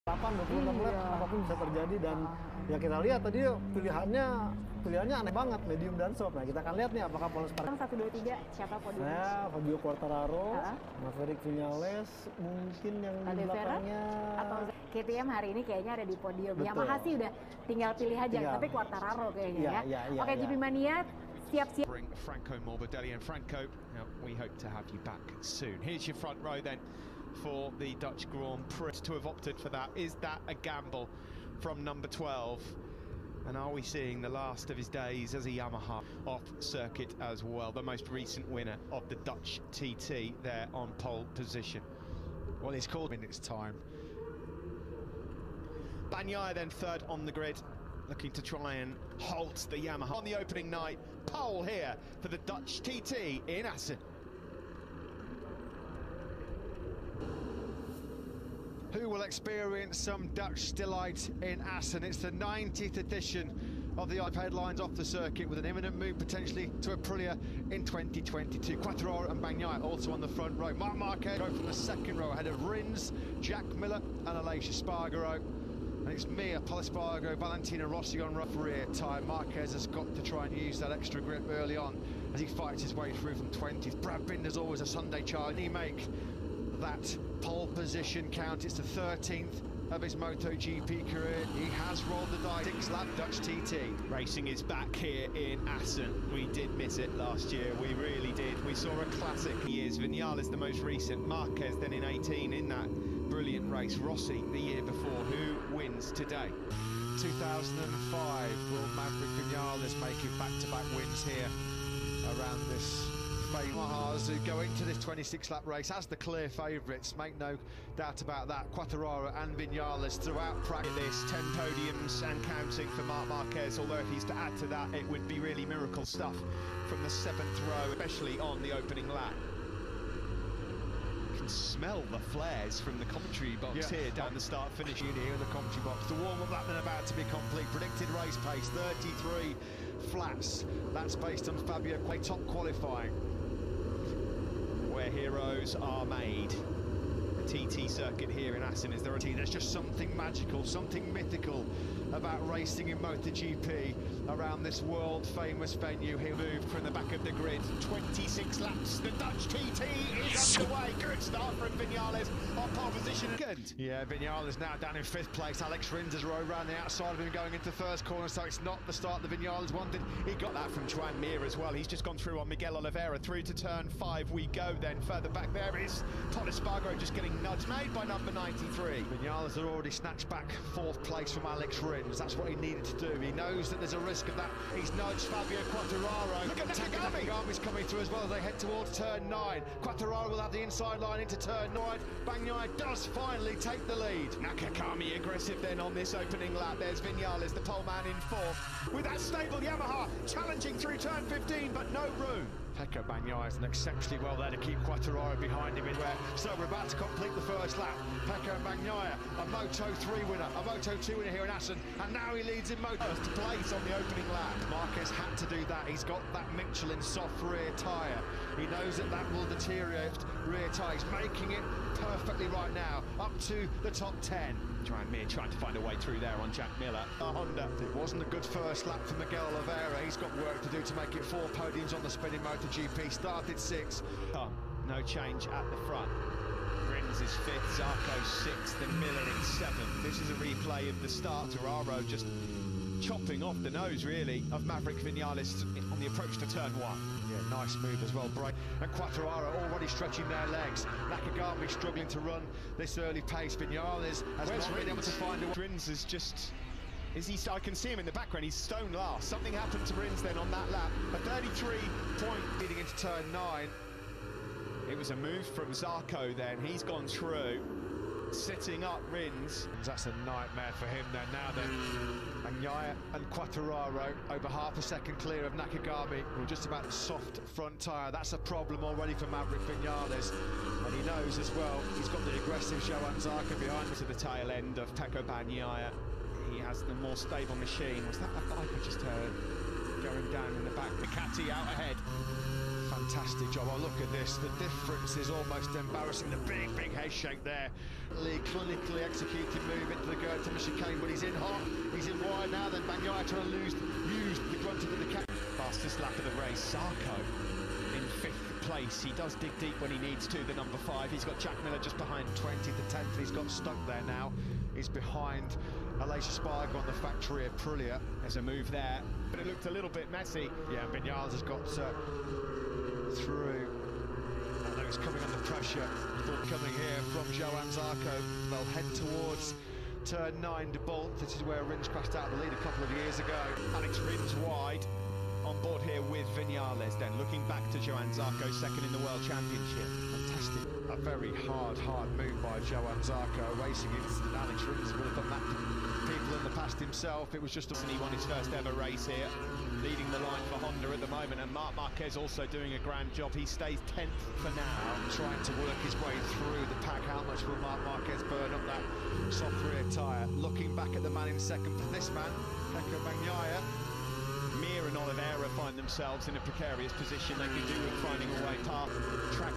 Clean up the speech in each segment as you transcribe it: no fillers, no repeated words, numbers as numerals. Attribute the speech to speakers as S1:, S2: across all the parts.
S1: 26 lap apapun bisa terjadi dan ya kita lihat tadi pilihannya aneh banget, medium dan soft. Nah kita akan lihat nih apakah Paul Spargaro
S2: 1, 2, 3 siapa podium?
S1: Fabio Quartararo, Maverick Viñales, mungkin yang di belakangnya
S2: atau KTM hari ini kayaknya ada di podium. Yamaha sih udah tinggal pilih aja, tapi Quartararo kayaknya ya. Oke, GP Mania siap-siap.
S3: Bring Franco Morbidelli, and Franco, we hope to have you back soon. Here's your front row then for the Dutch Grand Prix. To have opted for that, is that a gamble from number 12? And are we seeing the last of his days as a Yamaha off circuit as well? The most recent winner of the Dutch TT there on pole position.
S4: Well, he's called minutes time.
S3: Bagnaia then third on the grid, looking to try and halt the Yamaha on the opening night. Pole here for the Dutch TT in Assen.
S4: Who will experience some Dutch delight in Assen? It's the 90th edition of the headlines off the circuit, with an imminent move potentially to Aprilia in 2022. Quartararo and Bagnaia also on the front row. Marc Marquez from the second row ahead of Rins, Jack Miller and Aleix Espargaro. And it's Mia, Paul Espargaro, Valentino Rossi on rough rear tyre. Marquez has got to try and use that extra grip early on as he fights his way through from 20th. Brad Binder's always a Sunday child, and he make that pole position count. It's the 13th of his MotoGP career. He has rolled the dice. 6-lap Dutch TT.
S3: Racing is back here in Assen. We did miss it last year, we really did. We saw a classic years. Viñales the most recent, Marquez then in 18 in that brilliant race. Rossi the year before. Who wins today?
S4: 2005 will Maverick Viñales make it back-to-back wins here around this Yamahas, who go into this 26-lap race as the clear favourites, make no doubt about that. Quartararo and Viñales throughout practice.
S3: This 10 podiums and counting for Marc Marquez, although if he's to add to that, it would be really miracle stuff from the 7th row, especially on the opening lap. You can smell the flares from the commentary box here down the start-finish.
S4: Juni here in the commentary box. The warm-up lap then about to be complete. Predicted race pace 33 flats. That's based on Fabio Quay top qualifying.
S3: Where heroes are made. The TT circuit here in Assen is
S4: There's just something magical, something mythical about racing in MotoGP around this world-famous venue. He'll move
S3: from the back of the grid. 26 laps. The Dutch TT is underway. Good start from Viñales on pole position. Good.
S4: Yeah, Viñales now down in 5th place. Alex Rins has rode around the outside of him going into first corner, so it's not the start that Viñales wanted.
S3: He got that from Joan Mir as well. He's just gone through on Miguel Oliveira. Through to turn 5 we go then. Further back there is Paul Espargaro just getting nudged, made by number 93.
S4: Viñales had already snatched back 4th place from Alex Rins. That's what he needed to do. He knows that there's a risk of that. He's nudged Fabio Quartararo.
S3: Look at Nakagami.
S4: Nakagami's coming through as well as they head towards turn 9. Quartararo will have the inside line into turn 9. Bagnaia does finally take the lead.
S3: Nakagami aggressive then on this opening lap. There's Viñales, the pole man, in 4th. With that stable Yamaha challenging through turn 15, but no room.
S4: Pecco Bagnaia has done exceptionally well there to keep Quartararo behind him in where. So we're about to complete the first lap. Pecco Bagnaia, a Moto3 winner, a Moto2 winner here in Assen, and now he leads in Moto.
S3: First place on the opening lap.
S4: Marquez had to do that. He's got that Michelin soft rear tyre. He knows that that will deteriorate rear tyre. He's making it perfectly right now, up to the top 10.
S3: Joan Mir trying to find a way through there on Jack Miller. Honda.
S4: It wasn't a good first lap for Miguel Oliveira. He's got work to do to make it 4 podiums on the spinning MotoGP. Started 6th.
S3: No change at the front. Rins is 5th, Zarco 6th, and Miller in 7th. This is a replay of the start. Ferraro just chopping off the nose, really, of Maverick Viñales on the approach to turn 1.
S4: Yeah, nice move as well, Bright. And Quartararo already stretching their legs. Nakagami struggling to run this early pace. Viñales has not been able to find a way.
S3: Rins is just... I can see him in the background, he's stone last. Something happened to Rins then on that lap. A 33-point
S4: leading into turn 9.
S3: It was a move from Zarco then. He's gone through, sitting up Rins.
S4: That's a nightmare for him then. Now then, Bagnaia and Quartararo over half a second clear of Nakagami. We're just about the soft front tyre. That's a problem already for Maverick Viñales. And he knows as well, he's got the aggressive Joan Zarco behind him.
S3: To the tail end of Pecco Bagnaia. He has the more stable machine. Was that a bike I just heard going down in the back? Ducati out ahead.
S4: Fantastic job. Oh, look at this. The difference is almost embarrassing. The big head shake there. Clinically executed move into skirt to the chicane, but he's in hot, he's in wide now, then Bagnaia trying to use the grunt of the cat.
S3: Fastest lap of the race, Zarco in 5th place. He does dig deep when he needs to, the number 5. He's got Jack Miller just behind.
S4: 20th to 10th, he's got stuck there now. He's behind Aleix Espargaro on the factory at Aprilia.
S3: There's a move there, but it looked a little bit messy.
S4: Yeah, Viñales has got through. I know he's coming under pressure. Thought coming here from Johann Zarco. They'll head towards turn 9 to Bolt. This is where Rins crashed out of the lead a couple of years ago.
S3: Alex Rins wide. On board here with Viñales then, looking back to Johann Zarco, second in the World Championship.
S4: Fantastic. A very hard move by Johann Zarco, racing instant. Alex Rins would have done that to people in the past himself. It was just
S3: And he won his first ever race here, leading the line for Honda at the moment, and Marc Marquez also doing a grand job. He stays 10th for now.
S4: Trying to work his way through the pack. How much will Marc Marquez burn up that soft rear tyre? Looking back at the man in second for this man, Pecco Bagnaia.
S3: Mir and Oliveira find themselves in a precarious position. They could do with finding a way past track.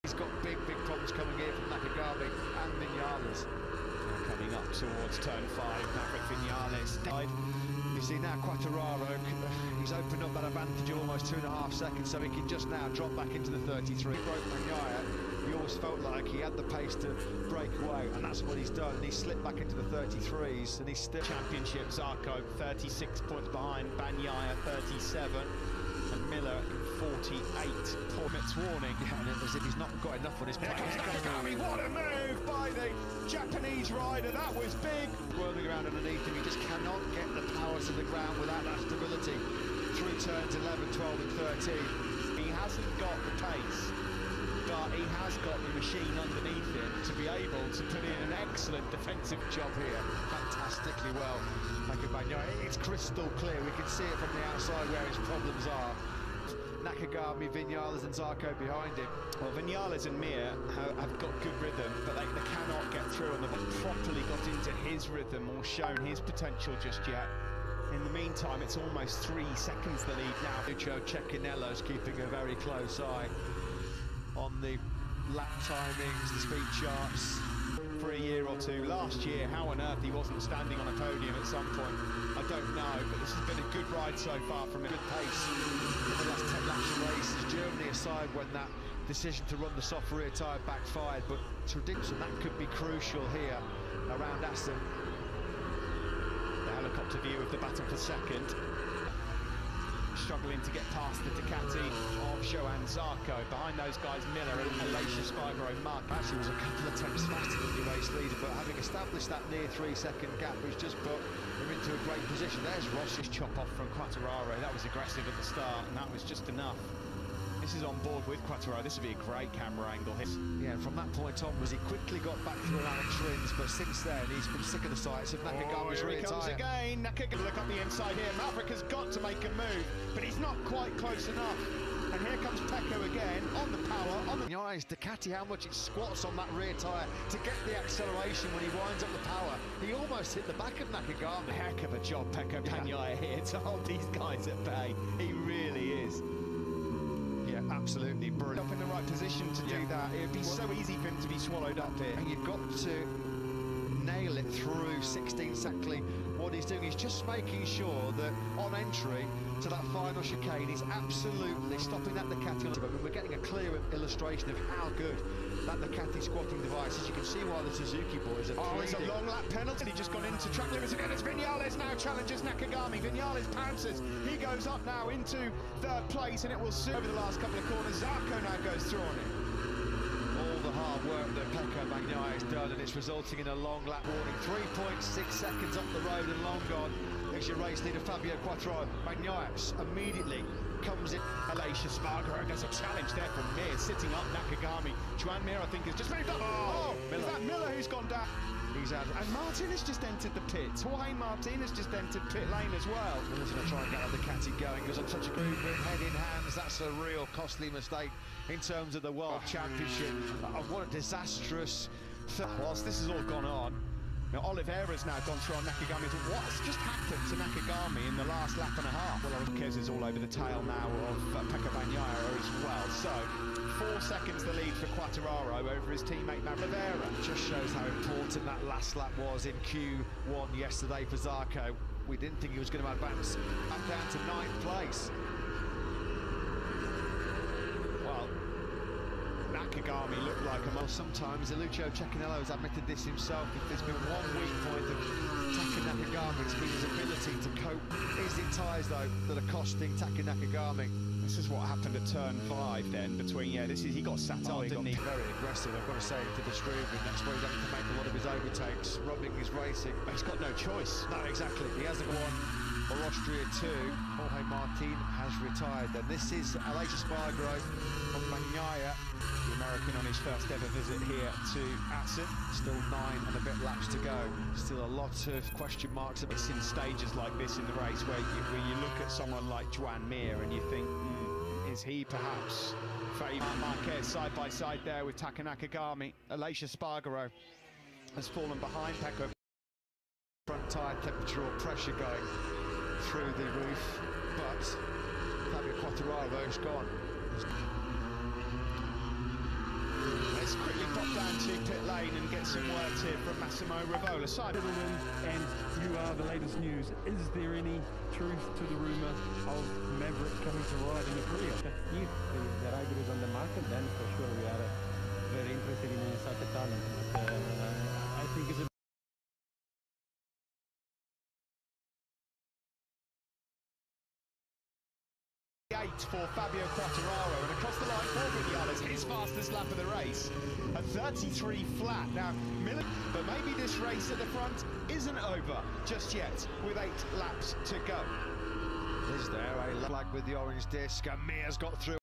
S4: He's got big problems coming here from Nakagami and Viñales.
S3: Coming up towards turn 5, Maverick Viñales.
S4: You see now Quartararo, he's opened up that advantage almost 2.5 seconds, so he can just now drop back into the 33. Broke Bagnaia, he always felt like he had the pace to break away, and that's what he's done. And he's slipped back into the 33s, and he's still...
S3: Championship, Zarco 36 points behind, Bagnaia 37, and Miller 48. Poor Mit's warning.
S4: Yeah, and as if he's not got enough on his plate.
S3: Here comes Nakagami, what a move by the Japanese rider, that was big.
S4: Whirling around underneath him, he just cannot get the power to the ground without that stability through turns 11, 12 and 13.
S3: He hasn't got the pace, but he has got the machine underneath him to be able to put in an excellent defensive job here.
S4: Fantastically well. It's crystal clear, we can see it from the outside where his problems are. Nakagami, Viñales and Zarco behind him.
S3: Well, Viñales and Mir have got good rhythm, but they cannot get through and they've properly got into his rhythm or shown his potential just yet. In the meantime, it's almost 3 seconds the lead now.
S4: Lucio Cecchinello's keeping a very close eye on the lap timings, the speed charts.
S3: For a year or two. Last year, how on earth he wasn't standing on a podium at some point, I don't know, but this has been a good ride so far from him.
S4: Good pace in the last 10 laps of races. Germany aside when that decision to run the soft rear tyre backfired, but to Dixon that could be crucial here around Aston.
S3: The helicopter view of the battle for second. Struggling to get past the Ducati of Johann Zarco. Behind those guys, Miller and Aleix Espargaro. Mark
S4: actually was a couple of tenths faster than the race leader, but having established that near 3-second gap, which just put him into a great position. There's Ross's
S3: chop off from Quartararo. That was aggressive at the start, and that was just enough. This is on board with Quartararo. This would be a great camera angle.
S4: Yeah, and from that point onwards, he quickly got back through Alex Rins, but since then, he's been sick of the sights of Nakagami's rear
S3: here he comes
S4: tyre.
S3: again. Nakagami, look up the inside here. Maverick has got to make a move, but he's not quite close enough. And here comes Pecco again, on the power, on the...
S4: Nice, Ducati, how much it squats on that rear tyre to get the acceleration when he winds up the power. He almost hit the back of Nakagami.
S3: Heck of a job, Pecco Bagnaia here to hold these guys at bay. He really is.
S4: Yeah, absolutely brilliant.
S3: Up in the right position to do that. It would be so easy for him to be swallowed up here.
S4: And you've got to nail it through 16 exactly what he's doing. He's just making sure that on entry to that final chicane, he's absolutely stopping that Ducati. We're getting a clear illustration of how good that Ducati squatting device is. You can see why the Suzuki boys are
S3: it's a long lap penalty. He just gone into track limits again. It's Viñales now challenges Nakagami. Viñales pounces. He goes up now into 3rd place, and it will soon over the last couple of corners. Zarco now goes through on it.
S4: All the hard work that Pecco Bagnaia has done, and it's resulting in a long lap warning. 3.6 seconds up the road and long gone. There's your race leader Fabio Quartararo. Bagnaia immediately comes in.
S3: Aleix Espargaro gets a challenge there from Mir, sitting up Nakagami. Joan Mir, I think, has just moved up. Oh, is that Miller who's gone down?
S4: He's out.
S3: And Martin has just entered the pits. Jorge Martin has just entered pit lane as well.
S4: Miller's going to try and get the Ducati going because on such a good head in hands, that's a real costly mistake in terms of the World Championship. What a disastrous...
S3: Whilst this has all gone on, Now Oliveira's now gone through on Nakagami. What's just happened to Nakagami in the last lap and a half? Well, Marquez is all over the tail now of Pecca Bagnaia as well. So 4 seconds the lead for Quartararo over his teammate Oliveira.
S4: Just shows how important that last lap was in Q1 yesterday for Zarco. We didn't think he was going to advance up down to 9th place.
S3: Well, Nakagami looked like a...
S4: Well, sometimes Lucio Cecchinello has admitted this himself. If there's been one weak point of Taka Nakagami, it's been his ability to cope. Is it tyres, though, that are costing Taka Nakagami?
S3: This is what happened at turn 5 then, between, he got sat on, didn't he?
S4: Very aggressive, I've got to say, to the Struve, that's where he's having to make a lot of his overtakes, rubbing his racing.
S3: But he's got no choice.
S4: No, exactly. He hasn't won for Austria 2. Jorge Martin has retired. Then this is Aleix Espargaro from Bagnaia,
S3: the American on his first ever visit here to Assen.
S4: Still 9 and a bit laps to go. Still a lot of question marks.
S3: It's in stages like this in the race where you look at someone like Joan Mir and you think, is he perhaps favoured? Marquez side by side there with Taka Nakagami. Aleix Espargaro has fallen behind Pecco.
S4: Front tyre temperature or pressure going through the roof, but Fabio Quartararo's gone.
S3: Let's quickly pop down to pit lane and get some words here from Massimo Rivola.
S5: Gentlemen, and you are the latest news. Is there any truth to the rumour of Maverick coming to ride in Aprilia?
S6: If the rider is on the market, then for sure we are very interested in such a talent. But I think it's a
S3: for Fabio Quartararo, and across the line for Vinales, his fastest lap of the race, a 33 flat. Now, but maybe this race at the front isn't over just yet, with 8 laps to go.
S4: Is there a flag with the orange disc, and Mir's got through.